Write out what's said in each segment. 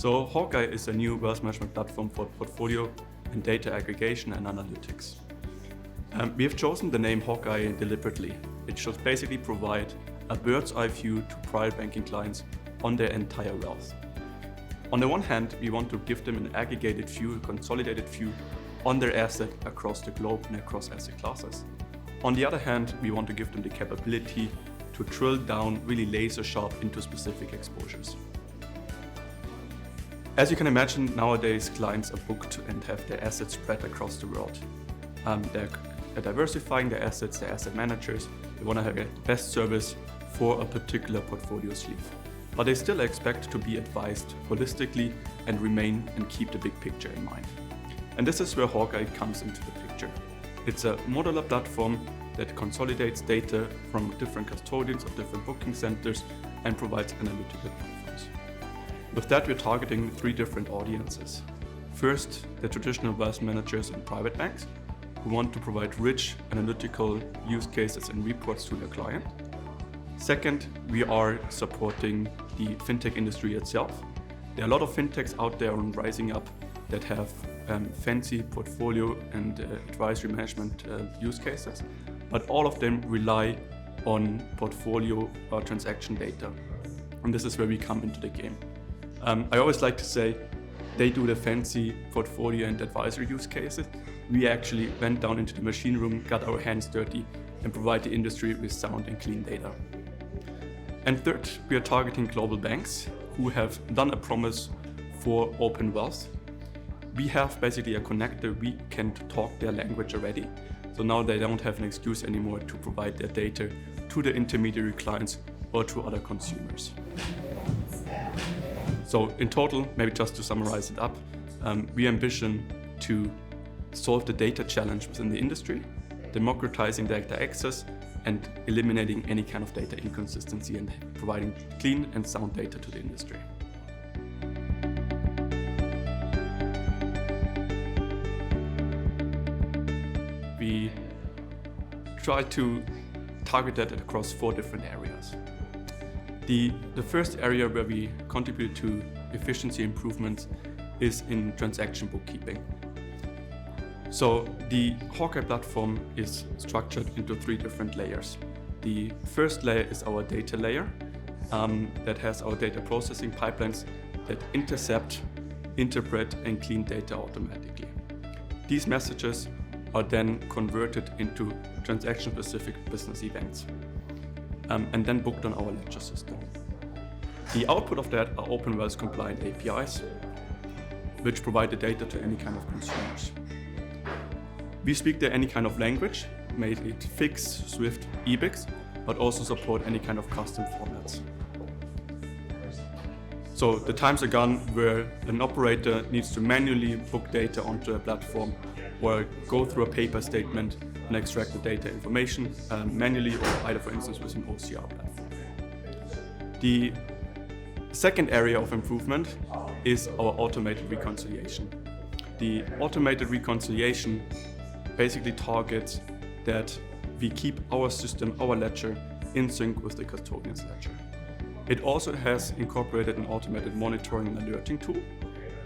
So Hawkeye is a new wealth management platform for portfolio and data aggregation and analytics. We have chosen the name Hawkeye deliberately. It should basically provide a bird's eye view to private banking clients on their entire wealth. On the one hand, we want to give them an aggregated view, a consolidated view on their asset across the globe and across asset classes. On the other hand, we want to give them the capability to drill down really laser sharp into specific exposures. As you can imagine, nowadays clients are booked and have their assets spread across the world. They're diversifying their assets, they're asset managers, they want to have the best service for a particular portfolio sleeve. But they still expect to be advised holistically and remain and keep the big picture in mind. And this is where Hawkeye comes into the picture. It's a modular platform that consolidates data from different custodians of different booking centers and provides analytical platforms. With that, we're targeting 3 different audiences. First, the traditional wealth managers and private banks who want to provide rich analytical use cases and reports to their client. Second, we are supporting the fintech industry itself. There are a lot of fintechs out there rising up that have fancy portfolio and advisory management use cases, but all of them rely on portfolio or transaction data. And this is where we come into the game. I always like to say they do the fancy portfolio and advisory use cases. We actually went down into the machine room, got our hands dirty, and provide the industry with sound and clean data. And third, we are targeting global banks who have done a promise for open wealth. We have basically a connector, we can talk their language already. So now they don't have an excuse anymore to provide their data to the intermediary clients or to other consumers. So in total, maybe just to summarize it up, we ambition to solve the data challenge within the industry, democratizing data access, and eliminating any kind of data inconsistency and providing clean and sound data to the industry. We try to target that across 4 different areas. The first area where we contribute to efficiency improvements is in transaction bookkeeping. So the Hawkeye platform is structured into 3 different layers. The first layer is our data layer that has our data processing pipelines that intercept, interpret, and clean data automatically. These messages are then converted into transaction-specific business events and then booked on our ledger system. The output of that are open wealth compliant APIs, which provide the data to any kind of consumers. We speak there any kind of language, made it Fix, Swift, EBIX, but also support any kind of custom formats. So the times are gone where an operator needs to manually book data onto a platform or go through a paper statement and extract the data information manually or either, for instance, with an OCR platform. The second area of improvement is our automated reconciliation. The automated reconciliation basically targets that we keep our system, our ledger, in sync with the custodian's ledger. It also has incorporated an automated monitoring and alerting tool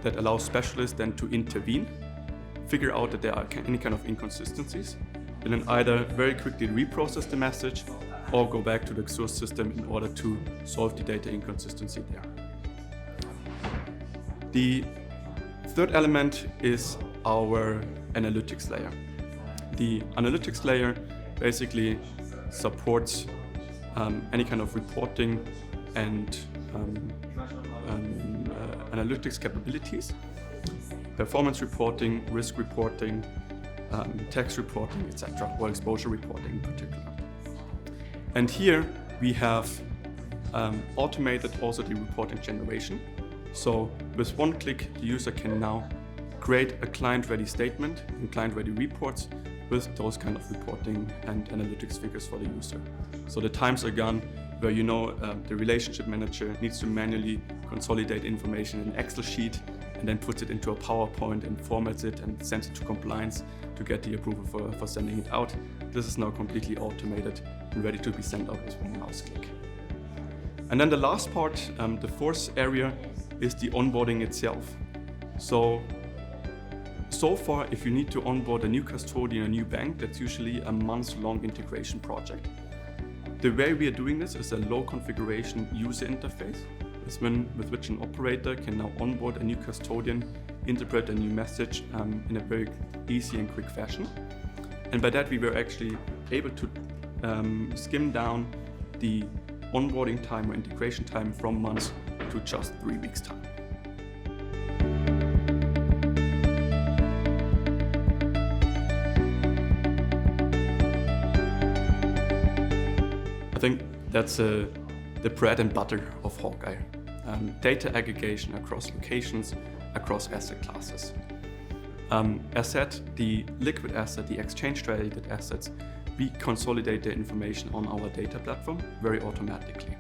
that allows specialists then to intervene, figure out that there are any kind of inconsistencies, and then either very quickly reprocess the message or go back to the source system in order to solve the data inconsistency there. The third element is our analytics layer. The analytics layer basically supports any kind of reporting and analytics capabilities, performance reporting, risk reporting, tax reporting, etc., or exposure reporting in particular. And here we have automated also the reporting generation. So with one click, the user can now create a client-ready statement and client-ready reports with those kind of reporting and analytics figures for the user. So the times are gone where the relationship manager needs to manually consolidate information in an Excel sheet and then puts it into a PowerPoint and formats it and sends it to compliance to get the approval for sending it out. This is now completely automated and ready to be sent out with one mouse click. And then the last part, the fourth area, is the onboarding itself. So far, if you need to onboard a new custodian, a new bank, that's usually a month-long integration project. The way we are doing this is a low configuration user interface, with which an operator can now onboard a new custodian, interpret a new message in a very easy and quick fashion. And by that, we were actually able to skim down the onboarding time or integration time from months to just 3 weeks time. I think that's the bread and butter of Hawkeye. Data aggregation across locations, across asset classes. As said, the liquid asset, the exchange-traded assets, we consolidate the information on our data platform very automatically.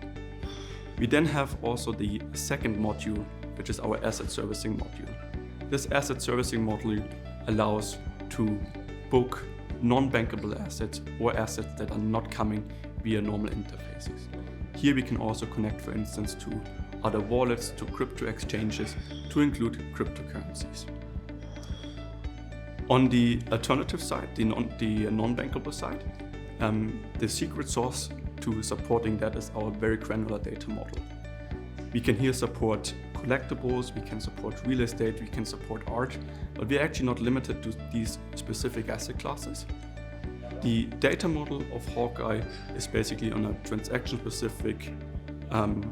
We then have also the second module, which is our asset servicing module. This asset servicing module allows to book non-bankable assets or assets that are not coming via normal interfaces. Here we can also connect, for instance, to other wallets, to crypto exchanges, to include cryptocurrencies. On the alternative side, the non-bankable side, the secret sauce to supporting that is our very granular data model. We can here support collectibles, we can support real estate, we can support art, but we're actually not limited to these specific asset classes. The data model of Hawkeye is basically on a transaction-specific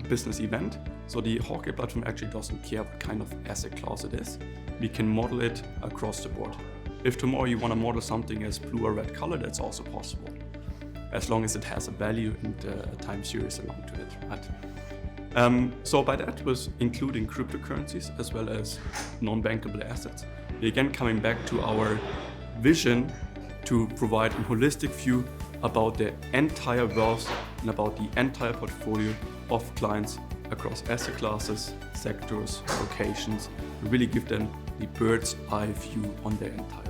business event. So the Hawkeye platform actually doesn't care what kind of asset class it is. We can model it across the board. If tomorrow you want to model something as blue or red color, that's also possible, as long as it has a value and a time series along to it, right? So by that was including cryptocurrencies as well as non-bankable assets. We're again coming back to our vision to provide a holistic view about the entire wealth and about the entire portfolio of clients across asset classes, sectors, locations, and really give them the bird's eye view on their entire